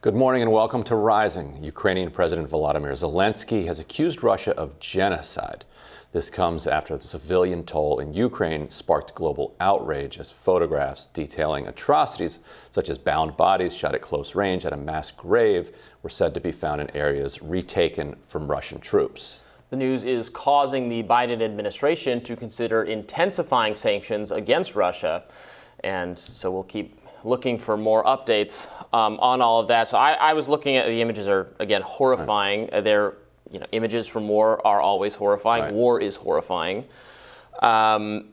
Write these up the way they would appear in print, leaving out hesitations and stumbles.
Good morning and welcome to Rising. Ukrainian President Volodymyr Zelenskyy has accused Russia of genocide. This comes after the civilian toll in Ukraine sparked global outrage as photographs detailing atrocities such as bound bodies shot at close range at a mass grave were said to be found in areas retaken from Russian troops. The news is causing the Biden administration to consider intensifying sanctions against Russia. And so we'll keep looking for more updates on all of that. So I was looking at the images are, again, horrifying. Right. They're, images from war are always horrifying. Right. War is horrifying. I'm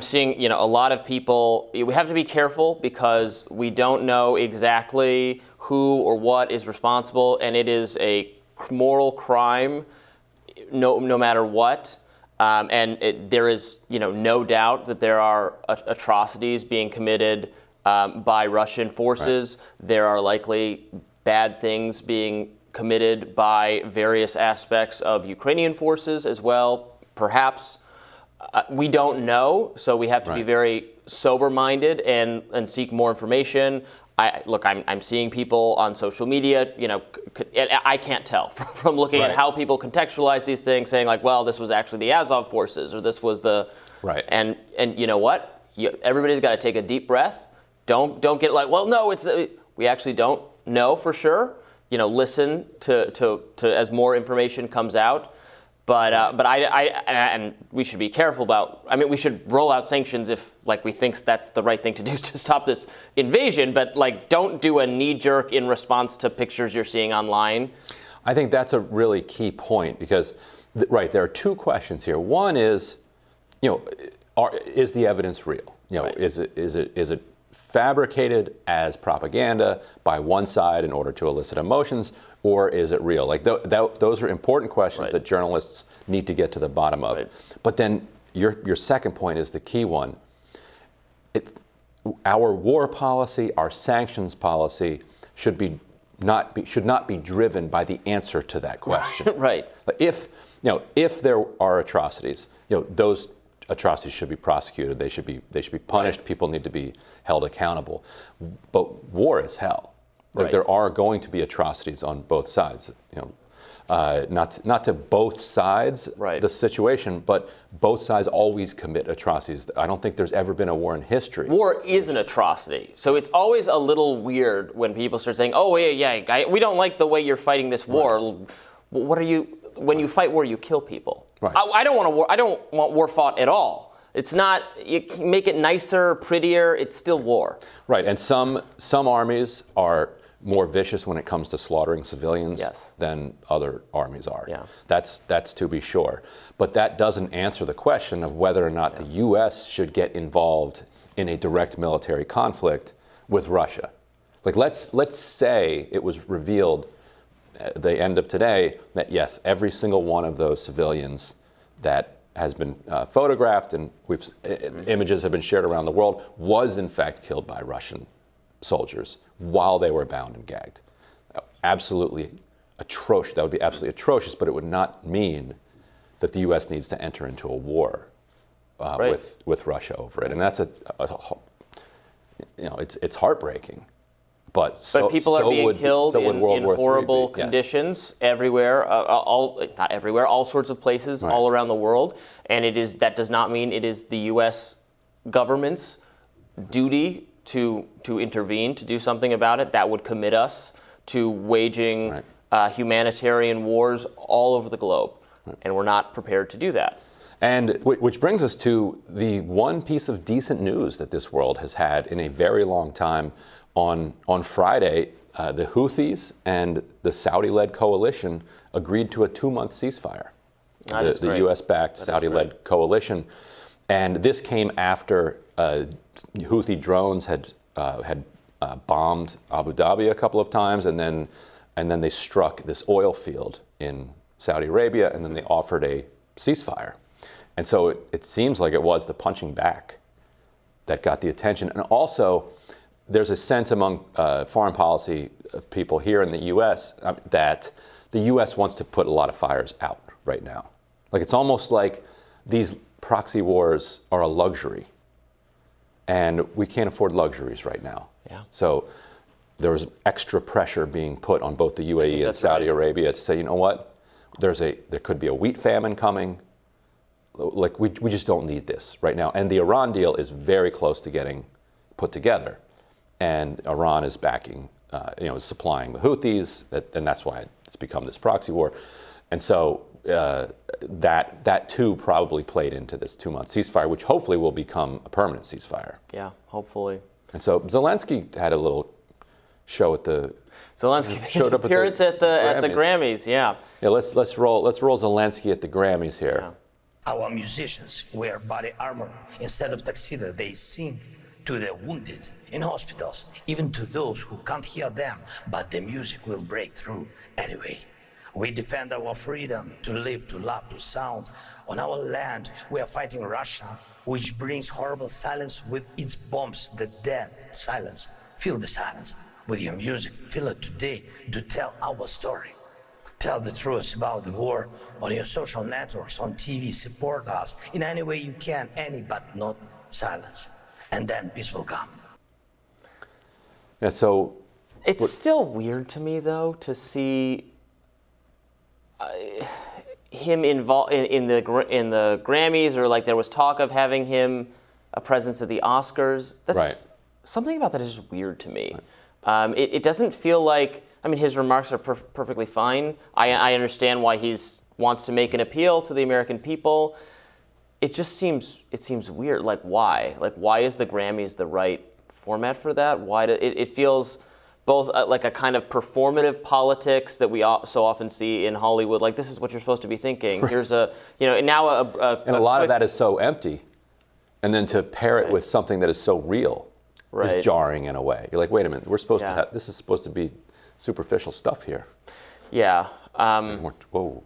seeing, a lot of people, we have to be careful because we don't know exactly who or what is responsible, and it is a moral crime no matter what. There is, no doubt that there are atrocities being committed by Russian forces. Right. There are likely bad things being committed by various aspects of Ukrainian forces as well. Perhaps we don't know, so we have to be very sober-minded and seek more information. I'm seeing people on social media, I can't tell from looking at how people contextualize these things, saying like, well, this was actually the Azov forces, or this was the and you know what? Everybody's got to take a deep breath. Don't get like, well, no, we actually don't know for sure. Listen to as more information comes out. But we should be careful about. We should roll out sanctions if we think that's the right thing to do to stop this invasion. But don't do a knee jerk in response to pictures you're seeing online. I think that's a really key point because, there are two questions here. One is, is the evidence real? Is it fabricated as propaganda by one side in order to elicit emotions, or is it real? Those are important questions that journalists need to get to the bottom of. Right. But then your second point is the key one. It's our war policy, our sanctions policy should not be driven by the answer to that question. Right. If there are atrocities, those atrocities should be prosecuted. They should be punished. Right. People need to be held accountable. But war is hell. There are going to be atrocities on both sides. Not to both sides the situation, but both sides always commit atrocities. I don't think there's ever been a war in history. War is an atrocity. So it's always a little weird when people start saying, "Oh we don't like the way you're fighting this war." Right. What are you? When you fight war, you kill people. Right. I don't want a war. I don't want war fought at all. It's not. You can make it nicer, prettier. It's still war. Right. And some armies are more vicious when it comes to slaughtering civilians than other armies are. Yeah. That's to be sure. But that doesn't answer the question of whether or not the U.S. should get involved in a direct military conflict with Russia. Let's say it was revealed at the end of today that yes, every single one of those civilians that has been photographed and images have been shared around the world was in fact killed by Russian soldiers while they were bound and gagged. Absolutely atrocious. That would be absolutely atrocious, but it would not mean that the U.S. needs to enter into a war with Russia over it. And that's it's heartbreaking. But people are being killed in horrible conditions everywhere, not everywhere, all sorts of places all around the world. And that does not mean it is the U.S. government's duty to intervene, to do something about it. That would commit us to waging humanitarian wars all over the globe. Right. And we're not prepared to do that. And which brings us to the one piece of decent news that this world has had in a very long time. On Friday, the Houthis and the Saudi-led coalition agreed to a 2-month ceasefire. The U.S.-backed Saudi-led coalition, and this came after Houthi drones had bombed Abu Dhabi a couple of times, and then they struck this oil field in Saudi Arabia, and then they offered a ceasefire. And so it seems like it was the punching back that got the attention, and also. There's a sense among foreign policy people here in the U.S. That the U.S. wants to put a lot of fires out right now. It's almost like these proxy wars are a luxury, and we can't afford luxuries right now. Yeah. So there was extra pressure being put on both the UAE and Saudi Arabia to say, you know what, there could be a wheat famine coming. Like, we just don't need this right now. And the Iran deal is very close to getting put together. And Iran is backing, is supplying the Houthis, and that's why it's become this proxy war. And so that too probably played into this 2-month ceasefire, which hopefully will become a permanent ceasefire. Yeah, hopefully. And so Zelenskyy had a little show at the appearance at the Grammys. Yeah. Yeah. Let's roll Zelenskyy at the Grammys here. Yeah. Our musicians wear body armor instead of tuxedo. They sing to the wounded in hospitals, even to those who can't hear them, but the music will break through anyway. We defend our freedom to live, to love, to sound. On our land, we are fighting Russia, which brings horrible silence with its bombs, the dead silence. Feel the silence with your music. Feel it today to tell our story. Tell the truth about the war on your social networks, on TV. Support us in any way you can, but not silence. And then peace will come. Yeah, so it's still weird to me, though, to see him involved in the Grammys, or like there was talk of having him a presence at the Oscars. That's right. Something about that is just weird to me. Right. It doesn't feel like. I mean, his remarks are perfectly fine. I understand why he wants to make an appeal to the American people. It seems weird. Like, why? Like, why is the Grammys the right format for that? Why it feels both like a kind of performative politics that we so often see in Hollywood. Like, this is what you're supposed to be thinking. Right. Here's and now and a lot of that is so empty, and then to pair it with something that is so real is jarring in a way. You're like, wait a minute, we're supposed to have this is supposed to be superficial stuff here. Yeah. Whoa.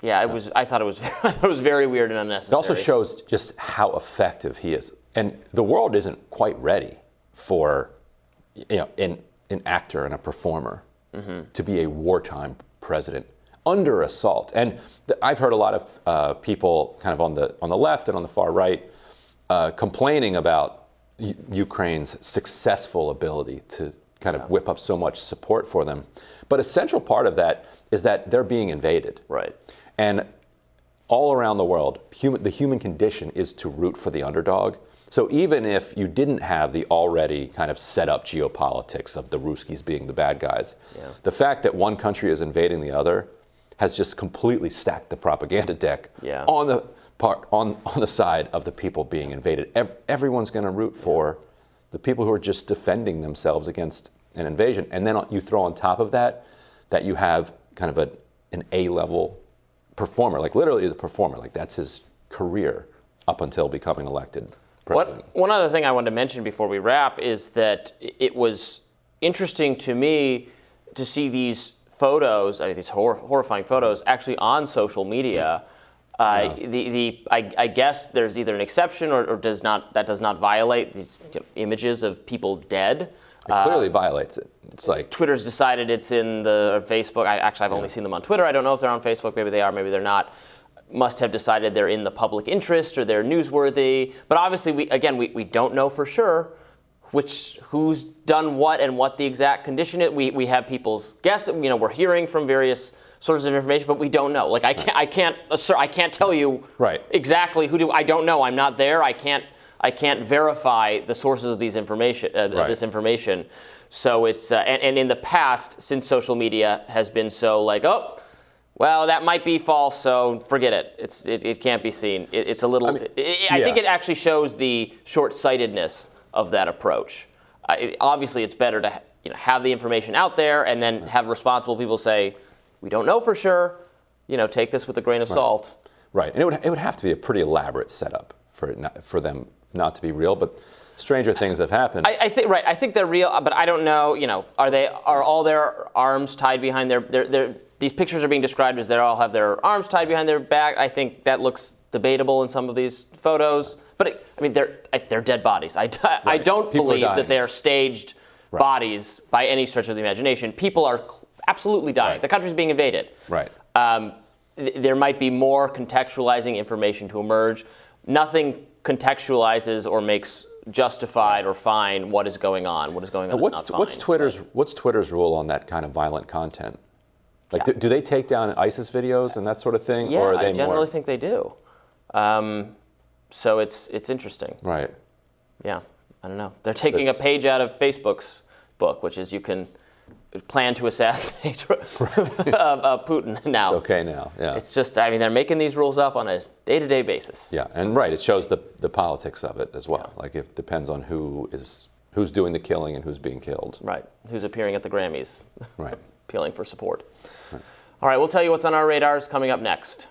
Yeah, it was. I thought it was very weird and unnecessary. It also shows just how effective he is, and the world isn't quite ready for, an actor and a performer to be a wartime president under assault. And I've heard a lot of people, kind of on the left and on the far right, complaining about Ukraine's successful ability to kind of whip up so much support for them. But a central part of that is that they're being invaded. Right. And all around the world, the human condition is to root for the underdog. So even if you didn't have the already kind of set up geopolitics of the Ruskies being the bad guys, the fact that one country is invading the other has just completely stacked the propaganda deck on the side of the people being invaded. Everyone's going to root for the people who are just defending themselves against an invasion. And then you throw on top of that you have kind of an A-level performer, like literally the performer, like that's his career up until becoming elected president. One other thing I wanted to mention before we wrap is that it was interesting to me to see these photos, these horrifying photos, actually on social media. I guess there's either an exception or does not violate these images of people dead. It clearly violates it. It's like Twitter's decided it's in the Facebook. I've only seen them on Twitter. I don't know if they're on Facebook. Maybe they are. Maybe they're not. Must have decided they're in the public interest or they're newsworthy. But obviously, we don't know for sure who's done what and what the exact condition is. We have people's guess. We're hearing from various sources of information, but we don't know. Like I can't tell you exactly who. I don't know. I'm not there. I can't verify the sources of these information. This information. So it's and in the past, since social media has been so like, oh, well, that might be false, so forget it. It can't be seen. It's a little. I think it actually shows the short-sightedness of that approach. Obviously, it's better to have the information out there and then have responsible people say, we don't know for sure. Take this with a grain of salt. Right, and it would have to be a pretty elaborate setup for them not to be real, but stranger things have happened. I think they're real, but I don't know. Are all their arms tied behind their these pictures are being described as they all have their arms tied behind their back. I think that looks debatable in some of these photos. But they're dead bodies. I don't believe that they are staged bodies by any stretch of the imagination. People are absolutely dying. Right. The country's being invaded. Right. There might be more contextualizing information to emerge. Nothing contextualizes or makes justified or fine what is going on. What is going on is not fine. What's Twitter's rule on that kind of violent content? Like, do they take down ISIS videos and that sort of thing? Yeah, or are they I generally think they do. So it's interesting. Right. Yeah, I don't know. They're taking a page out of Facebook's book, which is you can plan to assassinate Putin now. It's okay now, yeah. It's just, I mean, they're making these rules up on a day-to-day basis. Yeah, and right, it shows the politics of it as well. Yeah. Like, it depends on who's doing the killing and who's being killed. Right, who's appearing at the Grammys. Right. Appealing for support. Right. All right, we'll tell you what's on our radars coming up next.